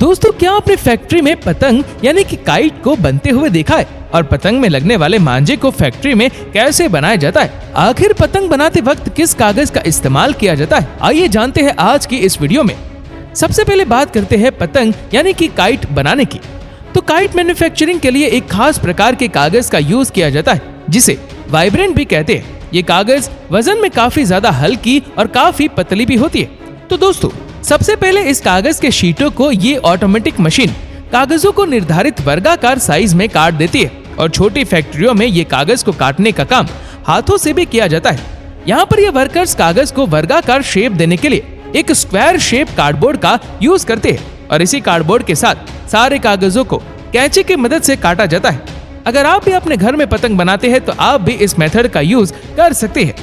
दोस्तों, क्या आपने फैक्ट्री में पतंग यानी कि काइट को बनते हुए देखा है? और पतंग में लगने वाले मांझे को फैक्ट्री में कैसे बनाया जाता है? आखिर पतंग बनाते वक्त किस कागज का इस्तेमाल किया जाता है? आइए जानते हैं आज की इस वीडियो में। सबसे पहले बात करते हैं पतंग यानी कि काइट बनाने की। तो काइट मैन्युफैक्चरिंग के लिए एक खास प्रकार के कागज का यूज किया जाता है, जिसे वाइब्रेंट भी कहते हैं। ये कागज वजन में काफी ज्यादा हल्की और काफी पतली भी होती है। तो दोस्तों, सबसे पहले इस कागज के शीटों को ये ऑटोमेटिक मशीन कागजों को निर्धारित वर्गाकार साइज में काट देती है और छोटी फैक्ट्रियों में ये कागज को काटने का काम हाथों से भी किया जाता है। यहाँ पर ये वर्कर्स कागज को वर्गाकार शेप देने के लिए एक स्क्वायर शेप कार्डबोर्ड का यूज करते हैं और इसी कार्डबोर्ड के साथ सारे कागजों को कैंची की मदद से काटा जाता है। अगर आप भी अपने घर में पतंग बनाते हैं तो आप भी इस मेथड का यूज कर सकते हैं।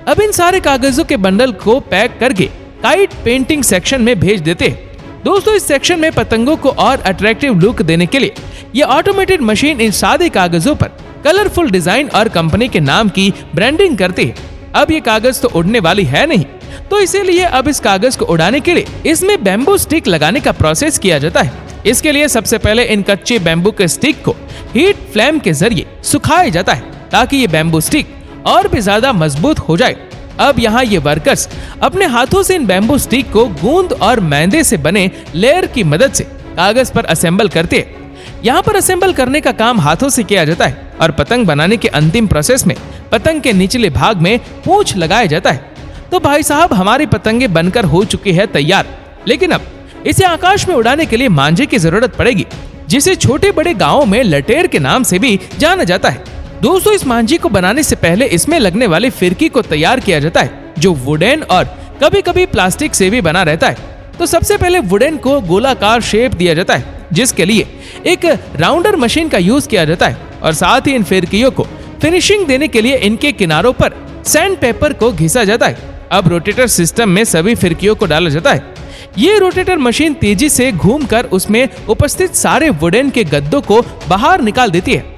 अब इन सारे कागजों के बंडल को पैक करके काइट पेंटिंग सेक्शन में भेज देते हैं। दोस्तों, इस सेक्शन में पतंगों को और अट्रैक्टिव लुक देने के लिए ये ऑटोमेटेड मशीन इन सादे कागजों पर कलरफुल डिजाइन और कंपनी के नाम की ब्रांडिंग करती है। अब ये कागज तो उड़ने वाली है नहीं, तो इसीलिए अब इस कागज को उड़ाने के लिए इसमें बैम्बू स्टिक लगाने का प्रोसेस किया जाता है। इसके लिए सबसे पहले इन कच्चे बैम्बू के स्टिक को हीट फ्लेम के जरिए सुखाया जाता है ताकि ये बैम्बू स्टिक और भी ज्यादा मजबूत हो जाए। अब यहाँ ये वर्कर्स अपने हाथों से इन बैम्बू स्टिक को गूंद और मैदे से बने लेयर की मदद से कागज पर असेंबल करते हैं। यहाँ पर असेंबल करने का काम हाथों से किया जाता है और पतंग बनाने के अंतिम प्रोसेस में पतंग के निचले भाग में पूंछ लगाया जाता है। तो भाई साहब, हमारी पतंगे बनकर हो चुकी है तैयार, लेकिन अब इसे आकाश में उड़ाने के लिए मांझे की जरूरत पड़ेगी, जिसे छोटे बड़े गाँवों में लटेर के नाम से भी जाना जाता है। दोस्तों, इस मांझी को बनाने से पहले इसमें लगने वाली फिरकी को तैयार किया जाता है, जो वुडन और कभी कभी प्लास्टिक से भी बना रहता है। तो सबसे पहले वुडन को गोलाकार शेप दिया जाता है, जिसके लिए एक राउंडर मशीन का यूज किया जाता है और साथ ही इन फिरकियों को फिनिशिंग देने के लिए इनके किनारों पर सैंड पेपर को घिसा जाता है। अब रोटेटर सिस्टम में सभी फिरकियों को डाला जाता है। ये रोटेटर मशीन तेजी से घूमकर उसमें उपस्थित सारे वुडन के गद्दों को बाहर निकाल देती है।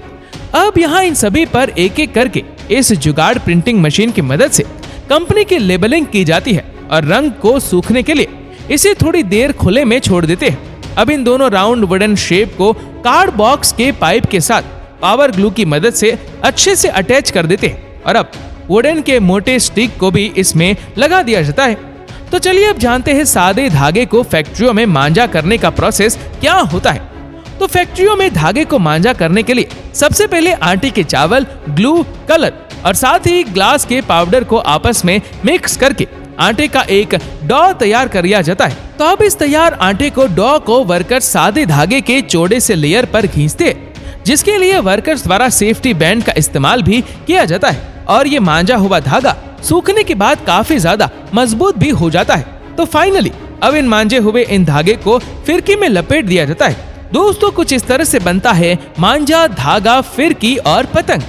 अब यहाँ इन सभी पर एक एक करके इस जुगाड़ प्रिंटिंग मशीन की मदद से कंपनी की लेबलिंग की जाती है और रंग को सूखने के लिए इसे थोड़ी देर खुले में छोड़ देते हैं। अब इन दोनों राउंड वुडन शेप को कार्ड बॉक्स के पाइप के साथ पावर ग्लू की मदद से अच्छे से अटैच कर देते हैं और अब वुडन के मोटे स्टिक को भी इसमें लगा दिया जाता है। तो चलिए अब जानते हैं सादे धागे को फैक्ट्रियों में मांझा करने का प्रोसेस क्या होता है। तो फैक्ट्रियों में धागे को मांझा करने के लिए सबसे पहले आटे के चावल, ग्लू, कलर और साथ ही ग्लास के पाउडर को आपस में मिक्स करके आटे का एक डॉ तैयार कर लिया जाता है। तो अब इस तैयार आटे को डॉ को वर्कर्स सादे धागे के चौड़े से लेयर पर खींचते हैं, जिसके लिए वर्कर्स द्वारा सेफ्टी बैंड का इस्तेमाल भी किया जाता है और ये मांझा हुआ धागा सूखने के बाद काफी ज्यादा मजबूत भी हो जाता है। तो फाइनली अब इन मांझे हुए इन धागे को फिरकी में लपेट दिया जाता है। दोस्तों, कुछ इस तरह से बनता है मांझा, धागा, फिरकी और पतंग।